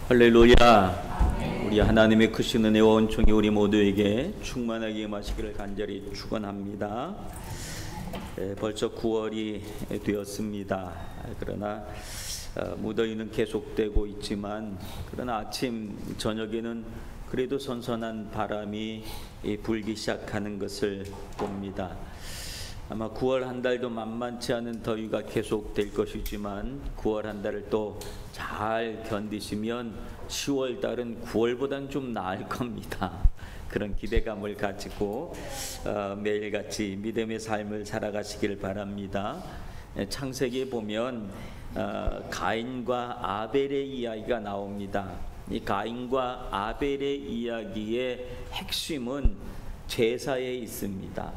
할렐루야. 우리 하나님의 크신 은혜와 은총이 우리 모두에게 충만하게 임하시기를 간절히 축원합니다. 벌써 9월이 되었습니다. 그러나 무더위는 계속되고 있지만, 그러나 아침 저녁에는 그래도 선선한 바람이 불기 시작하는 것을 봅니다. 아마 9월 한 달도 만만치 않은 더위가 계속될 것이지만, 9월 한 달을 또 잘 견디시면 10월 달은 9월보다는 좀 나을 겁니다. 그런 기대감을 가지고 매일같이 믿음의 삶을 살아가시길 바랍니다. 창세기에 보면 가인과 아벨의 이야기가 나옵니다. 이 가인과 아벨의 이야기의 핵심은 제사에 있습니다.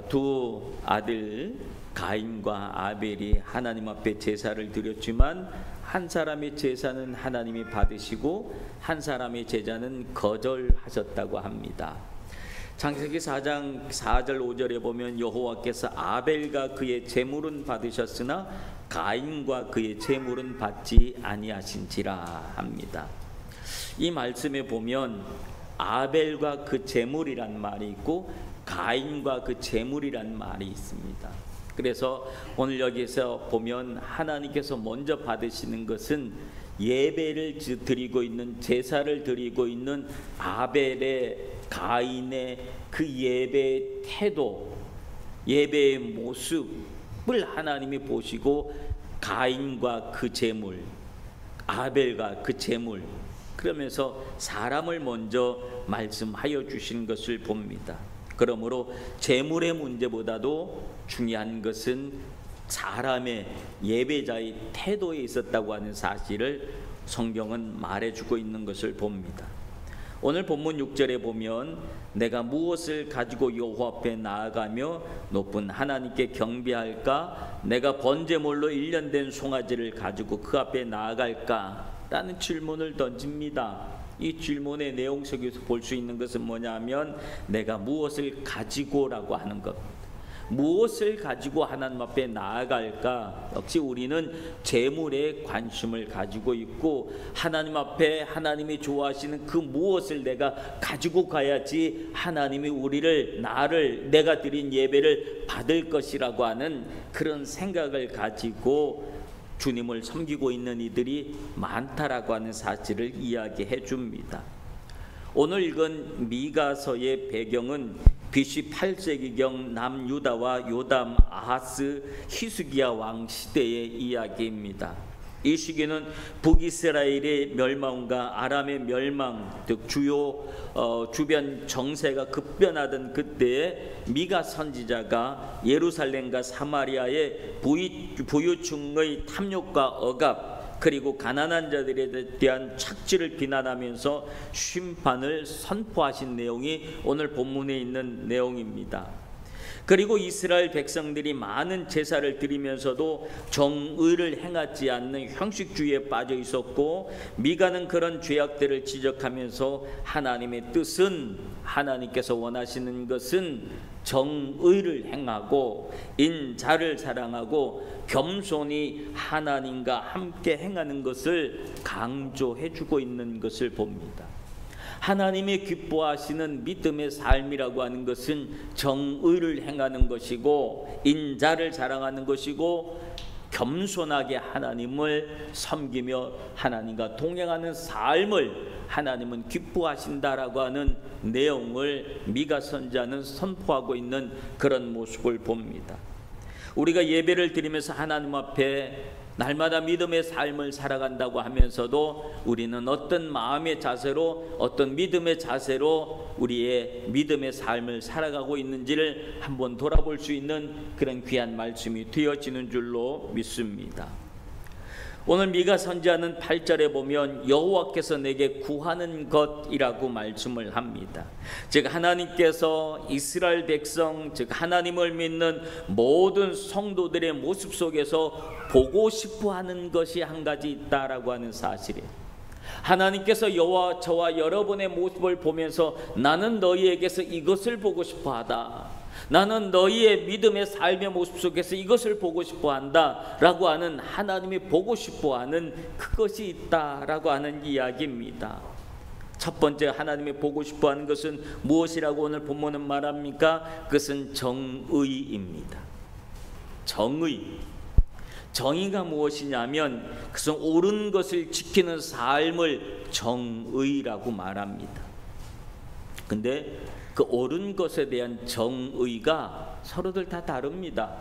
두 아들 가인과 아벨이 하나님 앞에 제사를 드렸지만, 한 사람의 제사는 하나님이 받으시고 한 사람의 제사는 거절하셨다고 합니다. 창세기 4장 4절 5절에 보면 여호와께서 아벨과 그의 제물은 받으셨으나 가인과 그의 제물은 받지 아니하신지라 합니다. 이 말씀에 보면 아벨과 그 제물이란 말이 있고 가인과 그 제물이란 말이 있습니다. 그래서 오늘 여기서 보면 하나님께서 먼저 받으시는 것은 예배를 드리고 있는, 제사를 드리고 있는 아벨의, 가인의 그 예배의 태도, 예배의 모습을 하나님이 보시고 가인과 그 제물, 아벨과 그 제물, 그러면서 사람을 먼저 말씀하여 주신 것을 봅니다. 그러므로 제물의 문제보다도 중요한 것은 사람의, 예배자의 태도에 있었다고 하는 사실을 성경은 말해주고 있는 것을 봅니다. 오늘 본문 6절에 보면 내가 무엇을 가지고 여호와 앞에 나아가며 높은 하나님께 경배할까? 내가 번제물로 1년 된 송아지를 가지고 그 앞에 나아갈까? 라는 질문을 던집니다. 이 질문의 내용 속에서 볼 수 있는 것은 뭐냐면 내가 무엇을 가지고라고 하는 것. 무엇을 가지고 하나님 앞에 나아갈까? 역시 우리는 제물에 관심을 가지고 있고, 하나님 앞에 하나님이 좋아하시는 그 무엇을 내가 가지고 가야지 하나님이 나를 내가 드린 예배를 받을 것이라고 하는 그런 생각을 가지고 주님을 섬기고 있는 이들이 많다라고 하는 사실을 이야기해 줍니다. 오늘 읽은 미가서의 배경은 BC 8세기경 남유다와 요담, 아하스, 히스기야 왕 시대의 이야기입니다. 이 시기는 북이스라엘의 멸망과 아람의 멸망, 즉 주요 주변 정세가 급변하던 그때에 미가 선지자가 예루살렘과 사마리아의 부유층의 탐욕과 억압, 그리고 가난한 자들에 대한 착취를 비난하면서 심판을 선포하신 내용이 오늘 본문에 있는 내용입니다. 그리고 이스라엘 백성들이 많은 제사를 드리면서도 정의를 행하지 않는 형식주의에 빠져 있었고, 미가는 그런 죄악들을 지적하면서 하나님의 뜻은, 하나님께서 원하시는 것은 정의를 행하고 인자를 사랑하고 겸손히 하나님과 함께 행하는 것을 강조해 주고 있는 것을 봅니다. 하나님이 기뻐하시는 믿음의 삶이라고 하는 것은 정의를 행하는 것이고 인자를 자랑하는 것이고 겸손하게 하나님을 섬기며 하나님과 동행하는 삶을 하나님은 기뻐하신다라고 하는 내용을 미가 선지자는 선포하고 있는 그런 모습을 봅니다. 우리가 예배를 드리면서 하나님 앞에 날마다 믿음의 삶을 살아간다고 하면서도 우리는 어떤 마음의 자세로, 어떤 믿음의 자세로 우리의 믿음의 삶을 살아가고 있는지를 한번 돌아볼 수 있는 그런 귀한 말씀이 되어지는 줄로 믿습니다. 오늘 미가 선지자는 8절에 보면 여호와께서 내게 구하는 것이라고 말씀을 합니다. 즉 하나님께서 이스라엘 백성, 즉 하나님을 믿는 모든 성도들의 모습 속에서 보고 싶어하는 것이 한 가지 있다라고 하는 사실이에요. 하나님께서 저와 여러분의 모습을 보면서 나는 너희에게서 이것을 보고 싶어하다. 나는 너희의 믿음의 삶의 모습 속에서 이것을 보고 싶어 한다 라고 하는, 하나님이 보고 싶어 하는 그것이 있다라고 하는 이야기입니다. 첫 번째, 하나님이 보고 싶어 하는 것은 무엇이라고 오늘 본문은 말합니까? 그것은 정의입니다. 정의. 정의가 무엇이냐면 그것은 옳은 것을 지키는 삶을 정의라고 말합니다. 근데 그 옳은 것에 대한 정의가 서로들 다 다릅니다.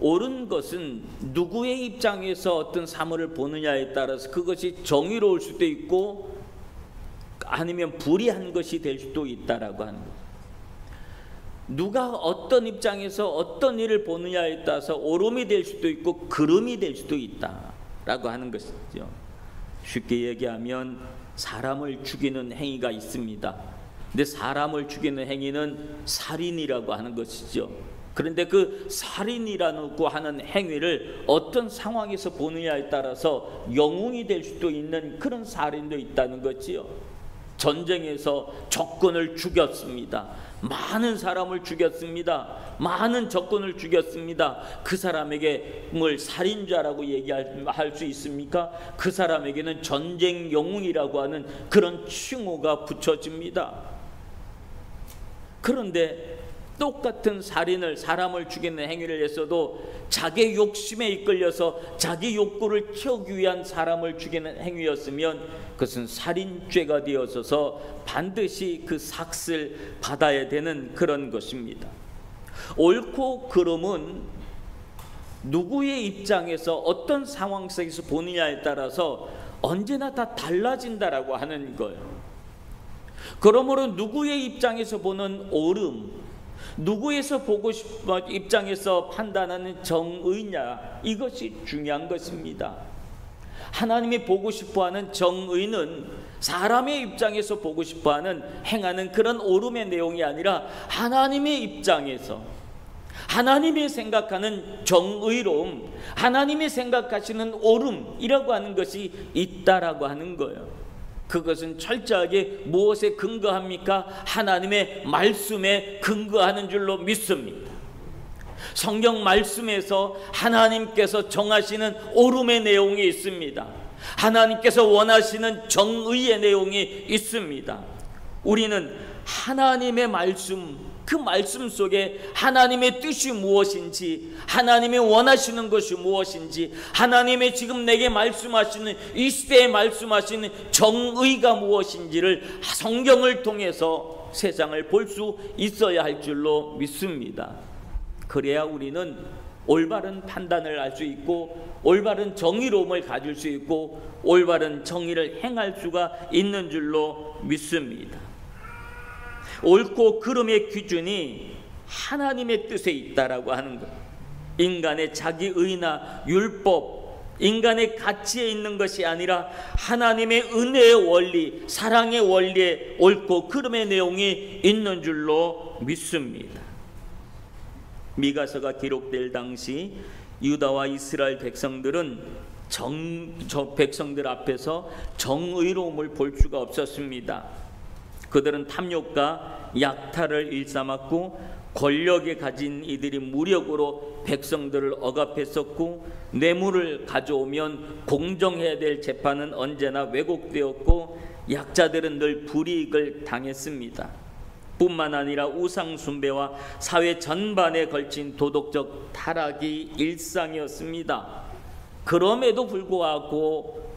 옳은 것은 누구의 입장에서 어떤 사물을 보느냐에 따라서 그것이 정의로울 수도 있고 아니면 불의한 것이 될 수도 있다라고 하는 거예요. 누가 어떤 입장에서 어떤 일을 보느냐에 따라서 옳음이 될 수도 있고 그름이 될 수도 있다라고 하는 것이죠. 쉽게 얘기하면 사람을 죽이는 행위가 있습니다. 근데 사람을 죽이는 행위는 살인이라고 하는 것이죠. 그런데 그 살인이라고 하는 행위를 어떤 상황에서 보느냐에 따라서 영웅이 될 수도 있는 그런 살인도 있다는 거지요. 전쟁에서 적군을 죽였습니다. 많은 사람을 죽였습니다. 많은 적군을 죽였습니다. 그 사람에게 뭘 살인자라고 얘기할 수 있습니까? 그 사람에게는 전쟁 영웅이라고 하는 그런 칭호가 붙여집니다. 그런데 똑같은 살인을, 사람을 죽이는 행위를 했어도 자기 욕심에 이끌려서 자기 욕구를 채우기 위한 사람을 죽이는 행위였으면 그것은 살인죄가 되어서 반드시 그 삭을 받아야 되는 그런 것입니다. 옳고 그름은 누구의 입장에서 어떤 상황 속에서 보느냐에 따라서 언제나 다 달라진다라고 하는 거예요. 그러므로 누구의 입장에서 보는 옳음, 누구에서 보고 싶어 입장에서 판단하는 정의냐, 이것이 중요한 것입니다. 하나님이 보고 싶어하는 정의는 사람의 입장에서 보고 싶어하는 행하는 그런 옳음의 내용이 아니라 하나님의 입장에서 하나님이 생각하는 정의로움, 하나님이 생각하시는 옳음이라고 하는 것이 있다라고 하는 거예요. 그것은 철저하게 무엇에 근거합니까? 하나님의 말씀에 근거하는 줄로 믿습니다. 성경 말씀에서 하나님께서 정하시는 옳음의 내용이 있습니다. 하나님께서 원하시는 정의의 내용이 있습니다. 우리는 하나님의 말씀, 그 말씀 속에 하나님의 뜻이 무엇인지, 하나님이 원하시는 것이 무엇인지, 하나님의 지금 내게 말씀하시는, 이 시대에 말씀하시는 정의가 무엇인지를 성경을 통해서 세상을 볼 수 있어야 할 줄로 믿습니다. 그래야 우리는 올바른 판단을 할 수 있고 올바른 정의로움을 가질 수 있고 올바른 정의를 행할 수가 있는 줄로 믿습니다. 옳고 그름의 기준이 하나님의 뜻에 있다라고 하는 것. 인간의 자기의나 율법, 인간의 가치에 있는 것이 아니라 하나님의 은혜의 원리, 사랑의 원리에 옳고 그름의 내용이 있는 줄로 믿습니다. 미가서가 기록될 당시 유다와 이스라엘 백성들은 백성들 앞에서 정의로움을 볼 수가 없었습니다. 그들은 탐욕과 약탈을 일삼았고 권력에 가진 이들이 무력으로 백성들을 억압했었고 뇌물을 가져오면 공정해야 될 재판은 언제나 왜곡되었고 약자들은 늘 불이익을 당했습니다. 뿐만 아니라 우상 숭배와 사회 전반에 걸친 도덕적 타락이 일상이었습니다. 그럼에도 불구하고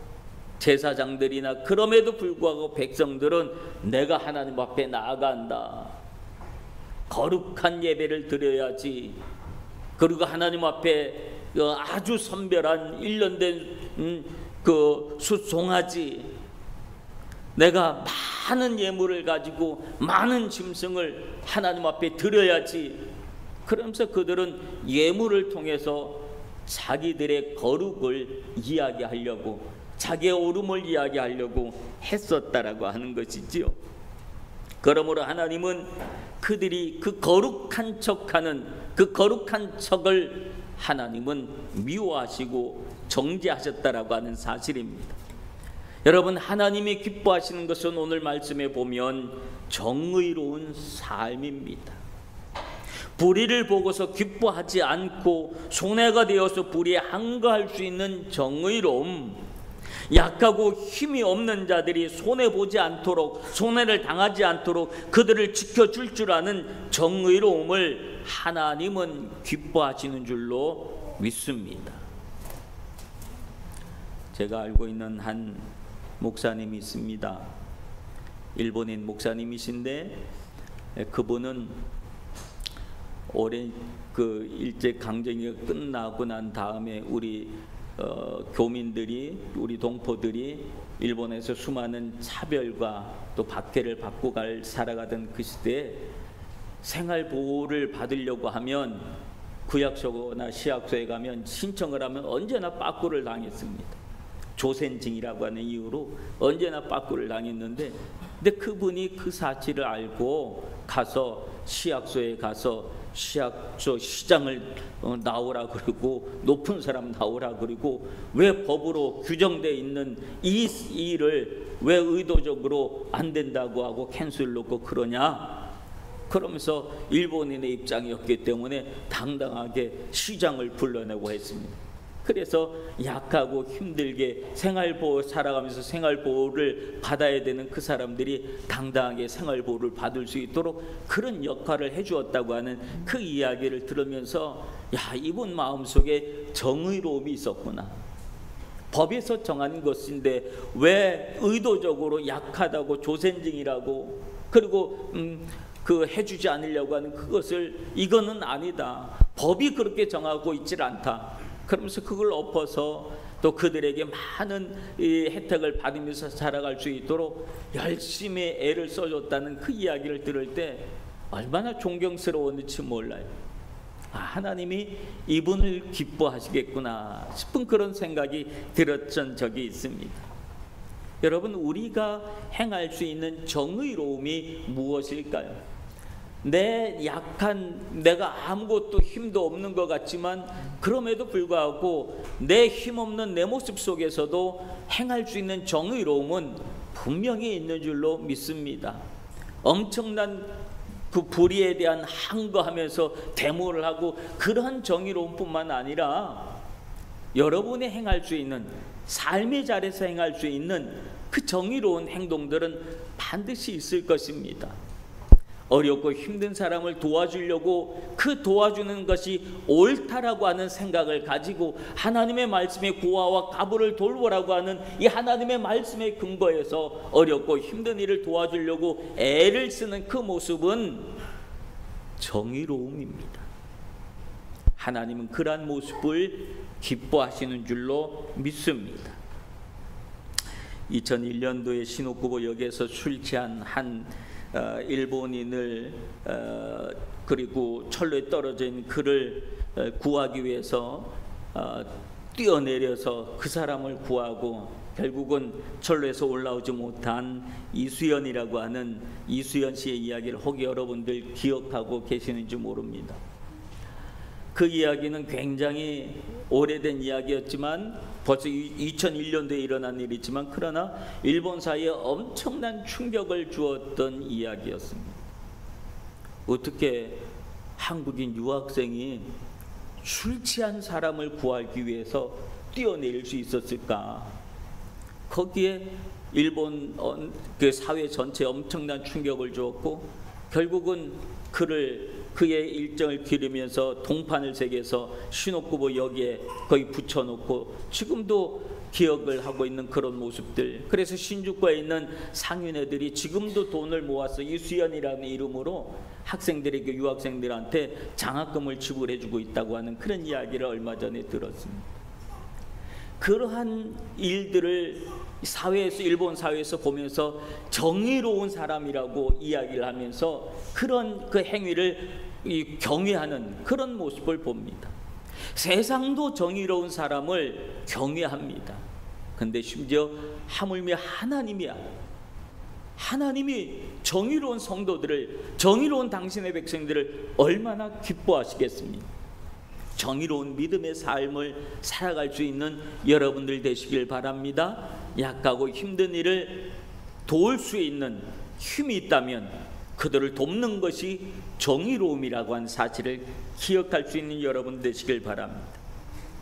제사장들이나 그럼에도 불구하고 백성들은 내가 하나님 앞에 나아간다, 거룩한 예배를 드려야지, 그리고 하나님 앞에 아주 선별한 일련된 그 숫송아지, 내가 많은 예물을 가지고 많은 짐승을 하나님 앞에 드려야지, 그러면서 그들은 예물을 통해서 자기들의 거룩을 이야기하려고, 자기의 옳음을 이야기하려고 했었다라고 하는 것이지요. 그러므로 하나님은 그들이 그 거룩한 척하는 그 거룩한 척을 하나님은 미워하시고 정죄하셨다라고 하는 사실입니다. 여러분, 하나님이 기뻐하시는 것은 오늘 말씀에 보면 정의로운 삶입니다. 불의를 보고서 기뻐하지 않고 손해가 되어서 불의에 항거할 수 있는 정의로움, 약하고 힘이 없는 자들이 손해보지 않도록, 손해를 당하지 않도록 그들을 지켜줄 줄 아는 정의로움을 하나님은 기뻐하시는 줄로 믿습니다. 제가 알고 있는 한 목사님이 있습니다. 일본인 목사님이신데 그분은 올해 그 일제강점기가 끝나고 난 다음에 우리 교민들이, 우리 동포들이 일본에서 수많은 차별과 또 박해를 받고 살아가던 그 시대에 생활보호를 받으려고 하면 구약소나 시약소에 가면 신청을 하면 언제나 빠꾸를 당했습니다. 조센징이라고 하는 이유로 언제나 빠꾸를 당했는데, 근데 그분이 그 사실을 알고 가서 시약소에 가서 시약소 시장을 나오라 그러고 높은 사람 나오라 그러고, 왜 법으로 규정되어 있는 이 일을 왜 의도적으로 안 된다고 하고 캔슬 놓고 그러냐, 그러면서 일본인의 입장이었기 때문에 당당하게 시장을 불러내고 했습니다. 그래서 약하고 힘들게 생활보호 살아가면서 생활보호를 받아야 되는 그 사람들이 당당하게 생활보호를 받을 수 있도록 그런 역할을 해주었다고 하는 그 이야기를 들으면서, 야, 이분 마음속에 정의로움이 있었구나. 법에서 정한 것인데 왜 의도적으로 약하다고 조센징이라고 그리고 그 해주지 않으려고 하는 그것을, 이거는 아니다. 법이 그렇게 정하고 있질 않다. 그러면서 그걸 엎어서 또 그들에게 많은 이 혜택을 받으면서 살아갈 수 있도록 열심히 애를 써줬다는 그 이야기를 들을 때 얼마나 존경스러웠는지 몰라요. 아, 하나님이 이분을 기뻐하시겠구나 싶은 그런 생각이 들었던 적이 있습니다. 여러분, 우리가 행할 수 있는 정의로움이 무엇일까요? 내 약한, 내가 아무것도 힘도 없는 것 같지만 그럼에도 불구하고 내 힘없는 내 모습 속에서도 행할 수 있는 정의로움은 분명히 있는 줄로 믿습니다. 엄청난 그 불의에 대한 항거하면서 데모를 하고 그러한 정의로움뿐만 아니라 여러분이 행할 수 있는, 삶의 자리에서 행할 수 있는 그 정의로운 행동들은 반드시 있을 것입니다. 어렵고 힘든 사람을 도와주려고 그 도와주는 것이 옳다라고 하는 생각을 가지고 하나님의 말씀의 고아와 가부를 돌보라고 하는 이 하나님의 말씀의 근거에서 어렵고 힘든 일을 도와주려고 애를 쓰는 그 모습은 정의로움입니다. 하나님은 그러한 모습을 기뻐하시는 줄로 믿습니다. 2001년도에 시노쿠보역에서 술 취한 한 일본인을 그리고 철로에 떨어져 있는 그를 구하기 위해서 뛰어내려서 그 사람을 구하고 결국은 철로에서 올라오지 못한 이수연이라고 하는 이수연 씨의 이야기를 혹 여러분들 기억하고 계시는지 모릅니다. 그 이야기는 굉장히 오래된 이야기였지만 벌써 2001년도에 일어난 일이지만 그러나 일본 사회에 엄청난 충격을 주었던 이야기였습니다. 어떻게 한국인 유학생이 술 취한 사람을 구하기 위해서 뛰어내릴 수 있었을까? 거기에 일본 그 사회 전체에 엄청난 충격을 주었고 결국은 그의 일정을 기르면서 동판을 새겨서 시노쿠보역에 거기 붙여놓고 지금도 기억을 하고 있는 그런 모습들. 그래서 신주쿠에 있는 상인애들이 지금도 돈을 모아서 이수연이라는 이름으로 학생들에게, 유학생들한테 장학금을 지불해주고 있다고 하는 그런 이야기를 얼마 전에 들었습니다. 그러한 일들을 사회에서, 일본 사회에서 보면서 정의로운 사람이라고 이야기를 하면서 그런 그 행위를 경외하는 그런 모습을 봅니다. 세상도 정의로운 사람을 경외합니다. 근데 심지어 하물며 하나님이 정의로운 성도들을, 정의로운 당신의 백성들을 얼마나 기뻐하시겠습니까? 정의로운 믿음의 삶을 살아갈 수 있는 여러분들 되시길 바랍니다. 약하고 힘든 일을 도울 수 있는 힘이 있다면 그들을 돕는 것이 정의로움이라고 하는 사실을 기억할 수 있는 여러분 되시길 바랍니다.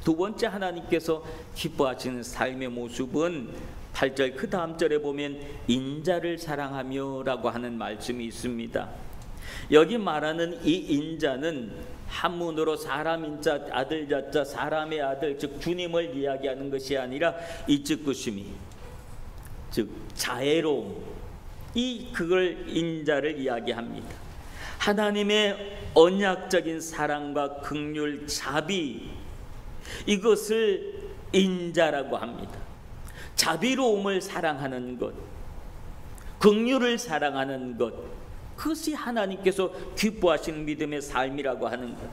두 번째 하나님께서 기뻐하시는 삶의 모습은 8절 그 다음 절에 보면 인자를 사랑하며 라고 하는 말씀이 있습니다. 여기 말하는 이 인자는 한문으로 사람 인자 아들 자자 사람의 아들 즉 주님을 이야기하는 것이 아니라 이츠쿠시미 즉 자애로움 그걸 인자를 이야기합니다. 하나님의 언약적인 사랑과 긍휼 자비 이것을 인자라고 합니다. 자비로움을 사랑하는 것, 긍휼을 사랑하는 것, 그것이 하나님께서 기뻐하시는 믿음의 삶이라고 하는 것.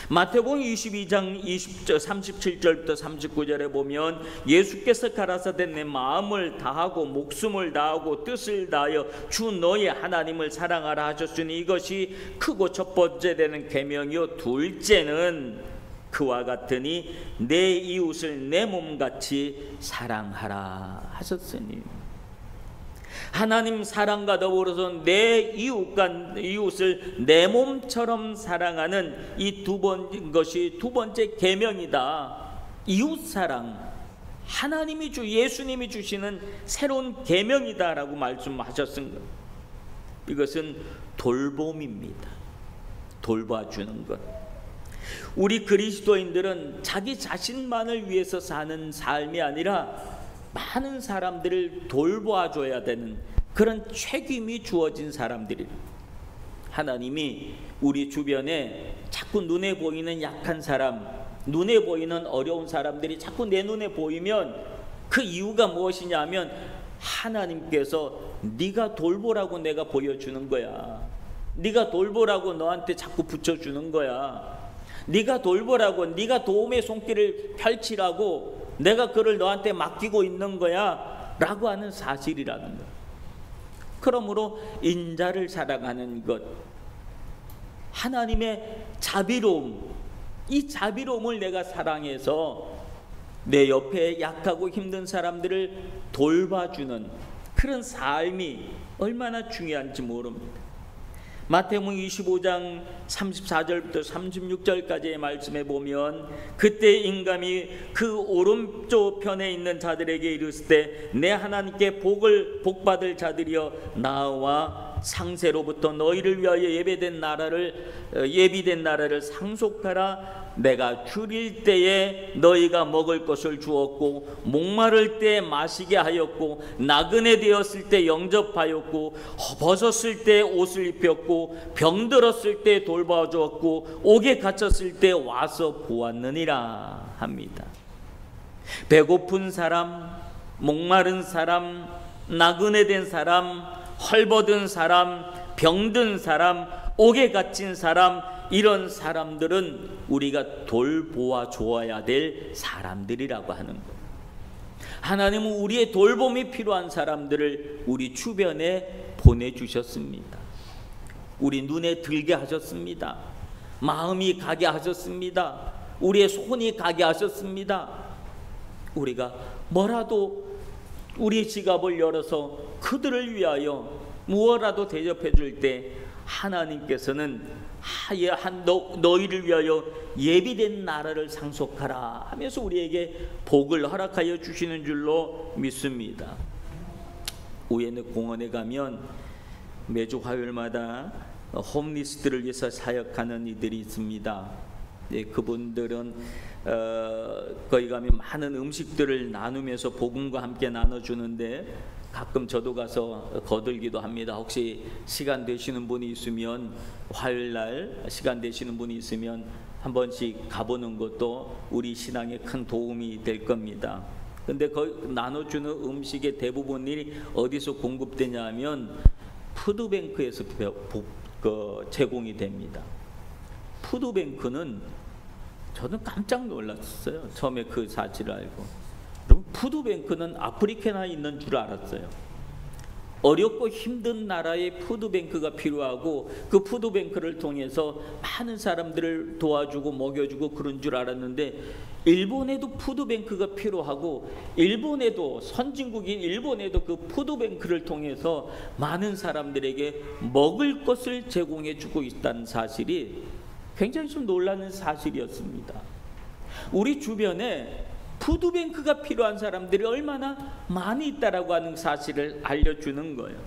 마태복음 22장 37절부터 39절에 보면 예수께서 가라사대 내 마음을 다하고 목숨을 다하고 뜻을 다하여 주 너의 하나님을 사랑하라 하셨으니 이것이 크고 첫 번째 되는 계명이요 둘째는 그와 같으니 내 이웃을 내 몸같이 사랑하라 하셨으니 하나님 사랑과 더불어서 내 이웃을 내 몸처럼 사랑하는 이 것이 두 번째 계명이다. 이웃 사랑 하나님이 예수님이 주시는 새로운 계명이다라고 말씀하셨습니다. 이것은 돌봄입니다. 돌봐주는 것. 우리 그리스도인들은 자기 자신만을 위해서 사는 삶이 아니라 많은 사람들을 돌봐줘야 되는 그런 책임이 주어진 사람들이라. 하나님이 우리 주변에 자꾸 눈에 보이는 약한 사람, 눈에 보이는 어려운 사람들이 자꾸 내 눈에 보이면 그 이유가 무엇이냐면 하나님께서 네가 돌보라고 내가 보여주는 거야. 네가 돌보라고 너한테 자꾸 붙여주는 거야. 네가 돌보라고, 네가 도움의 손길을 펼치라고 내가 그를 너한테 맡기고 있는 거야 라고 하는 사실이라는 것. 그러므로 인자를 사랑하는 것, 하나님의 자비로움, 이 자비로움을 내가 사랑해서 내 옆에 약하고 힘든 사람들을 돌봐주는 그런 삶이 얼마나 중요한지 모릅니다. 마태복음 25장 34절부터 36절까지의 말씀에 보면 그때 임금이 그 오른쪽 편에 있는 자들에게 이르실 때 내 하나님께 복받을 자들이여 나와 상세로부터 너희를 위하여 예비된 나라를 상속하라. 내가 줄일 때에 너희가 먹을 것을 주었고 목마를 때 마시게 하였고 나그네 되었을 때 영접하였고 벗었을 때 옷을 입혔고 병들었을 때 돌봐주었고 옥에 갇혔을 때 와서 보았느니라 합니다. 배고픈 사람, 목마른 사람, 나그네 된 사람, 헐벗은 사람, 병든 사람, 옥에 갇힌 사람, 이런 사람들은 우리가 돌보아 주어야 될 사람들이라고 하는 것. 하나님은 우리의 돌봄이 필요한 사람들을 우리 주변에 보내주셨습니다. 우리 눈에 들게 하셨습니다. 마음이 가게 하셨습니다. 우리의 손이 가게 하셨습니다. 우리가 뭐라도 우리 지갑을 열어서 그들을 위하여 무엇라도 대접해 줄 때 하나님께서는 너희를 위하여 예비된 나라를 상속하라 하면서 우리에게 복을 허락하여 주시는 줄로 믿습니다. 우에는 공원에 가면 매주 화요일마다 홈리스트를 위해서 사역하는 이들이 있습니다. 네, 그분들은 거기 가면 많은 음식들을 나누면서 복음과 함께 나눠주는데 가끔 저도 가서 거들기도 합니다. 혹시 시간 되시는 분이 있으면 화요일날 시간 되시는 분이 있으면 한 번씩 가보는 것도 우리 신앙에 큰 도움이 될 겁니다. 근데 나눠주는 음식의 대부분이 어디서 공급되냐 하면 푸드뱅크에서 제공이 됩니다. 푸드뱅크는 저는 깜짝 놀랐어요. 처음에 그 사실을 알고. 푸드뱅크는 아프리카에 있는 줄 알았어요. 어렵고 힘든 나라에 푸드뱅크가 필요하고 그 푸드뱅크를 통해서 많은 사람들을 도와주고 먹여주고 그런 줄 알았는데, 일본에도 푸드뱅크가 필요하고 일본에도, 선진국인 일본에도 그 푸드뱅크를 통해서 많은 사람들에게 먹을 것을 제공해 주고 있다는 사실이 굉장히 좀 놀라는 사실이었습니다. 우리 주변에 푸드뱅크가 필요한 사람들이 얼마나 많이 있다라고 하는 사실을 알려주는 거예요.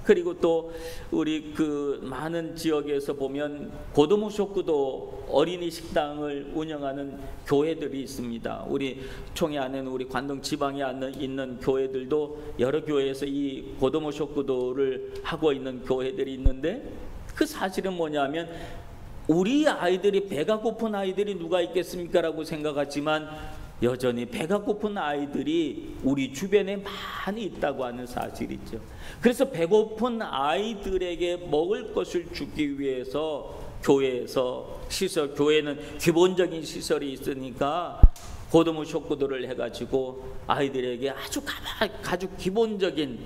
그리고 또 우리 그 많은 지역에서 보면 고도모 쇼쿠도 어린이 식당을 운영하는 교회들이 있습니다. 우리 총회 안에는 우리 관동 지방에 있는 교회들도 여러 교회에서 이 고도모 쇼쿠도를 하고 있는 교회들이 있는데, 그 사실은 뭐냐면 우리 아이들이, 배가 고픈 아이들이 누가 있겠습니까? 라고 생각하지만 여전히 배가 고픈 아이들이 우리 주변에 많이 있다고 하는 사실이죠. 그래서 배고픈 아이들에게 먹을 것을 주기 위해서 교회에서 교회는 기본적인 시설이 있으니까 고도모 쇼쿠도를 해가지고 아이들에게 아주 기본적인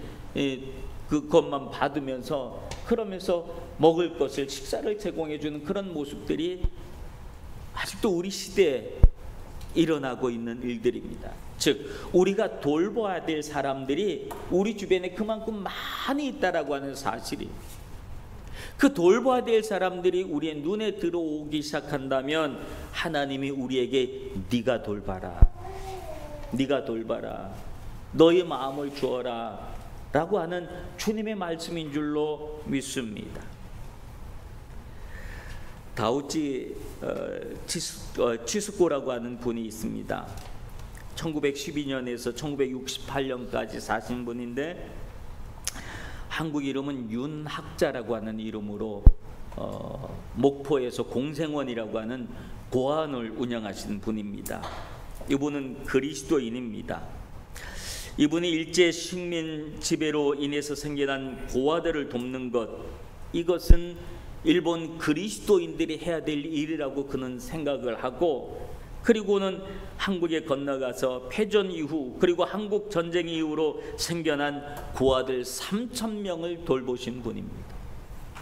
그것만 받으면서, 그러면서 먹을 것을, 식사를 제공해 주는 그런 모습들이 아직도 우리 시대에 일어나고 있는 일들입니다. 즉 우리가 돌봐야 될 사람들이 우리 주변에 그만큼 많이 있다라고 하는 사실이, 그 돌봐야 될 사람들이 우리의 눈에 들어오기 시작한다면 하나님이 우리에게 네가 돌봐라, 네가 돌봐라, 너의 마음을 주어라 라고 하는 주님의 말씀인 줄로 믿습니다. 다우치 치스코라고 하는 분이 있습니다. 1912년에서 1968년까지 사신 분인데, 한국 이름은 윤학자라고 하는 이름으로 목포에서 공생원이라고 하는 고아원을 운영하시는 분입니다. 이분은 그리스도인입니다. 이분이 일제 식민 지배로 인해서 생겨난 고아들을 돕는 것, 이것은 일본 그리스도인들이 해야 될 일이라고 그는 생각을 하고, 그리고는 한국에 건너가서 패전 이후, 그리고 한국 전쟁 이후로 생겨난 고아들 3,000명을 돌보신 분입니다.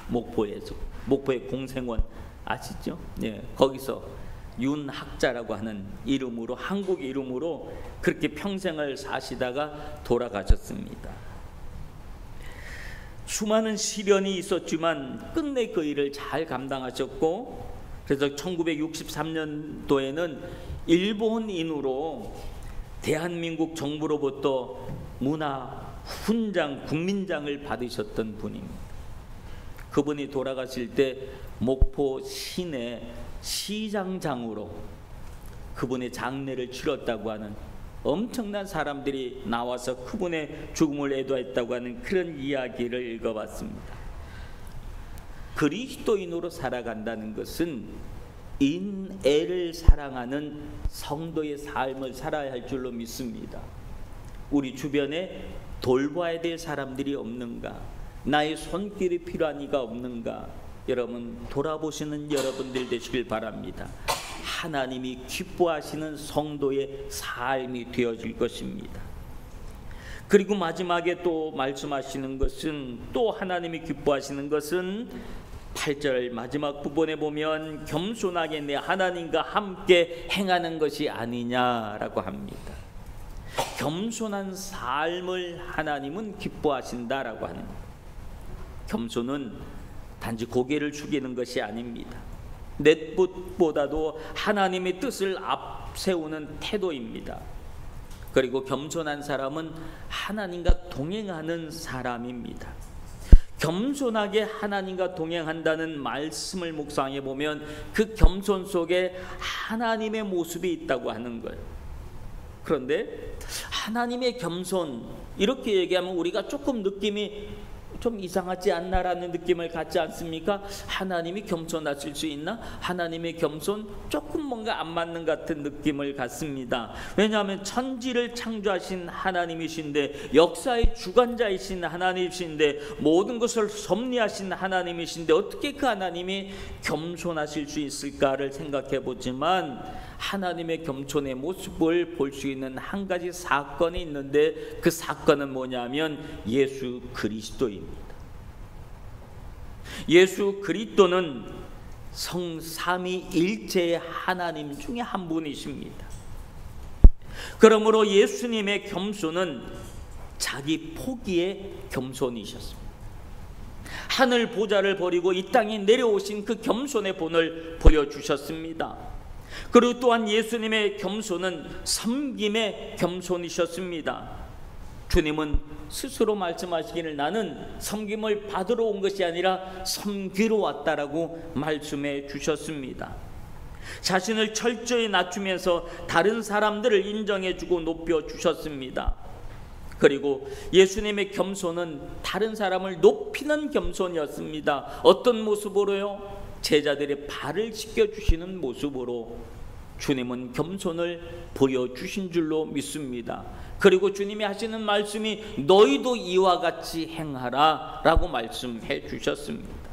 목포의 공생원 아시죠? 네, 거기서 윤학자라고 하는 이름으로, 한국 이름으로 그렇게 평생을 사시다가 돌아가셨습니다. 수많은 시련이 있었지만 끝내 그 일을 잘 감당하셨고, 그래서 1963년도에는 일본인으로 대한민국 정부로부터 문화훈장, 국민장을 받으셨던 분입니다. 그분이 돌아가실 때 목포 시내 시장장으로 그분의 장례를 치렀다고 하는, 엄청난 사람들이 나와서 그분의 죽음을 애도했다고 하는 그런 이야기를 읽어봤습니다. 그리스도인으로 살아간다는 것은 인애를 사랑하는 성도의 삶을 살아야 할 줄로 믿습니다. 우리 주변에 돌봐야 될 사람들이 없는가? 나의 손길이 필요한 이가 없는가? 여러분 돌아보시는 여러분들 되시길 바랍니다. 하나님이 기뻐하시는 성도의 삶이 되어질 것입니다. 그리고 마지막에 또 말씀하시는 것은, 또 하나님이 기뻐하시는 것은 8절 마지막 부분에 보면 겸손하게 내 하나님과 함께 행하는 것이 아니냐라고 합니다. 겸손한 삶을 하나님은 기뻐하신다라고 하는 거예요. 겸손은 단지 고개를 숙이는 것이 아닙니다. 내 뜻보다도 하나님의 뜻을 앞세우는 태도입니다. 그리고 겸손한 사람은 하나님과 동행하는 사람입니다. 겸손하게 하나님과 동행한다는 말씀을 묵상해 보면 그 겸손 속에 하나님의 모습이 있다고 하는 거예요. 그런데 하나님의 겸손, 이렇게 얘기하면 우리가 조금 느낌이 좀 이상하지 않나라는 느낌을 갖지 않습니까? 하나님이 겸손하실 수 있나? 하나님의 겸손 조금 뭔가 안 맞는 같은 느낌을 갖습니다. 왜냐하면 천지를 창조하신 하나님이신데, 역사의 주관자이신 하나님이신데, 모든 것을 섭리하신 하나님이신데 어떻게 그 하나님이 겸손하실 수 있을까를 생각해 보지만, 하나님의 겸손의 모습을 볼 수 있는 한 가지 사건이 있는데, 그 사건은 뭐냐면 예수 그리스도입니다. 예수 그리스도는 성삼위일체의 하나님 중에 한 분이십니다. 그러므로 예수님의 겸손은 자기 포기의 겸손이셨습니다. 하늘 보좌를 버리고 이 땅에 내려오신 그 겸손의 본을 보여주셨습니다. 그리고 또한 예수님의 겸손은 섬김의 겸손이셨습니다. 주님은 스스로 말씀하시기를 나는 섬김을 받으러 온 것이 아니라 섬기러 왔다라고 말씀해 주셨습니다. 자신을 철저히 낮추면서 다른 사람들을 인정해주고 높여주셨습니다. 그리고 예수님의 겸손은 다른 사람을 높이는 겸손이었습니다. 어떤 모습으로요? 제자들의 발을 씻겨주시는 모습으로 주님은 겸손을 보여주신 줄로 믿습니다. 그리고 주님이 하시는 말씀이 너희도 이와 같이 행하라 라고 말씀해 주셨습니다.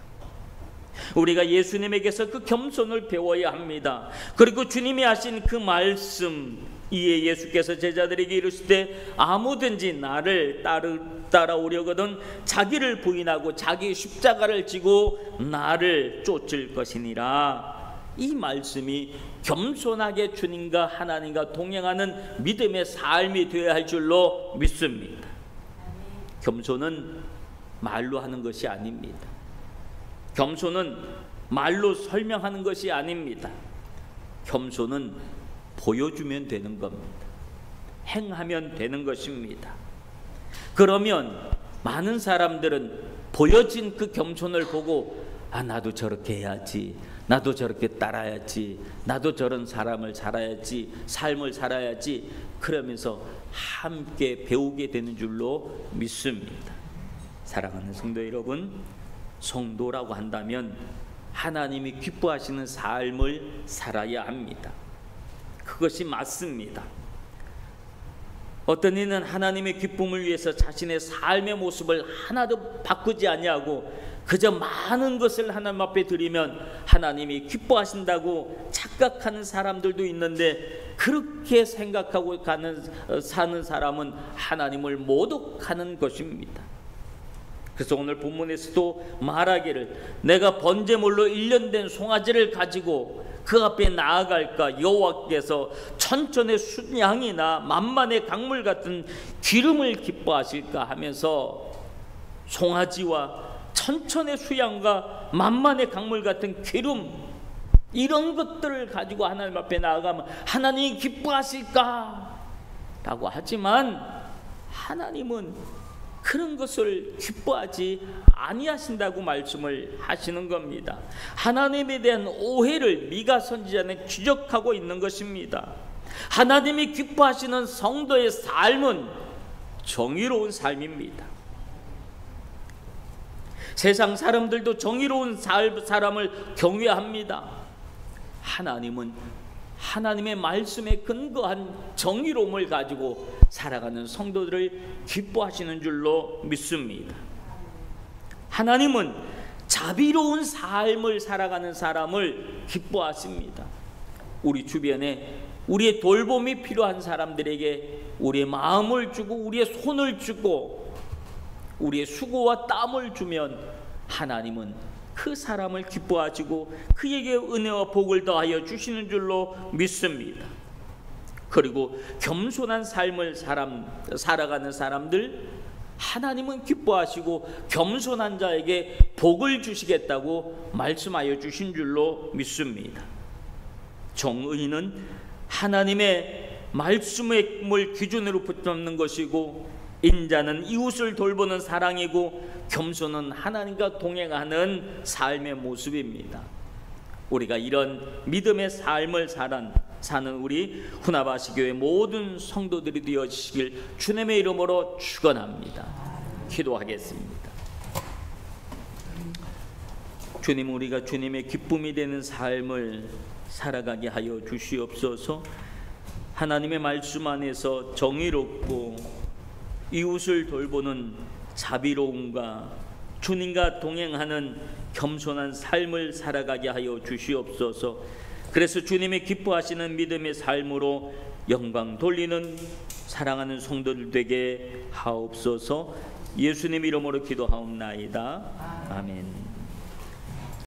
우리가 예수님에게서 그 겸손을 배워야 합니다. 그리고 주님이 하신 그 말씀, 이에 예수께서 제자들에게 이르실 때 아무든지 나를 따라오려거든 자기를 부인하고 자기 십자가를 지고 나를 쫓을 것이니라. 이 말씀이 겸손하게 주님과 하나님과 동행하는 믿음의 삶이 되어야 할 줄로 믿습니다. 겸손은 말로 하는 것이 아닙니다. 겸손은 말로 설명하는 것이 아닙니다. 겸손은 보여주면 되는 겁니다. 행하면 되는 것입니다. 그러면 많은 사람들은 보여진 그 겸손을 보고 나도 저렇게 해야지, 나도 저렇게 따라야지, 나도 저런 사람을 살아야지, 삶을 살아야지, 그러면서 함께 배우게 되는 줄로 믿습니다. 사랑하는 성도 여러분, 성도라고 한다면 하나님이 기뻐하시는 삶을 살아야 합니다. 그것이 맞습니다. 어떤 이는 하나님의 기쁨을 위해서 자신의 삶의 모습을 하나도 바꾸지 아니하고 그저 많은 것을 하나님 앞에 드리면 하나님이 기뻐하신다고 착각하는 사람들도 있는데, 그렇게 생각하고 사는 사람은 하나님을 모독하는 것입니다. 그래서 오늘 본문에서도 말하기를 내가 번제물로 1년 된 송아지를 가지고 그 앞에 나아갈까? 여호와께서 천천의 순양이나 만만의 강물 같은 기름을 기뻐하실까 하면서 송아지와 천천의 수양과 만만의 강물 같은 기름, 이런 것들을 가지고 하나님 앞에 나아가면 하나님이 기뻐하실까? 라고 하지만 하나님은 그런 것을 기뻐하지 아니하신다고 말씀을 하시는 겁니다. 하나님에 대한 오해를 미가 선지자는 지적하고 있는 것입니다. 하나님이 기뻐하시는 성도의 삶은 정의로운 삶입니다. 세상 사람들도 정의로운 사람을 경외합니다. 하나님은 하나님의 말씀에 근거한 정의로움을 가지고 살아가는 성도들을 기뻐하시는 줄로 믿습니다. 하나님은 자비로운 삶을 살아가는 사람을 기뻐하십니다. 우리 주변에 우리의 돌봄이 필요한 사람들에게 우리의 마음을 주고 우리의 손을 주고 우리의 수고와 땀을 주면 하나님은 그 사람을 기뻐하시고 그에게 은혜와 복을 더하여 주시는 줄로 믿습니다. 그리고 겸손한 삶을 살아가는 사람들 하나님은 기뻐하시고 겸손한 자에게 복을 주시겠다고 말씀하여 주신 줄로 믿습니다. 정의는 하나님의 말씀을 기준으로 붙잡는 것이고, 인자는 이웃을 돌보는 사랑이고, 겸손은 하나님과 동행하는 삶의 모습입니다. 우리가 이런 믿음의 삶을 사는 우리 후나바시 교회 모든 성도들이 되어주시길 주님의 이름으로 축원합니다. 기도하겠습니다. 주님, 우리가 주님의 기쁨이 되는 삶을 살아가게 하여 주시옵소서. 하나님의 말씀 안에서 정의롭고 이웃을 돌보는 자비로움과 주님과 동행하는 겸손한 삶을 살아가게 하여 주시옵소서. 그래서 주님이 기뻐하시는 믿음의 삶으로 영광 돌리는 사랑하는 성도들 되게 하옵소서. 예수님 이름으로 기도하옵나이다. 아멘.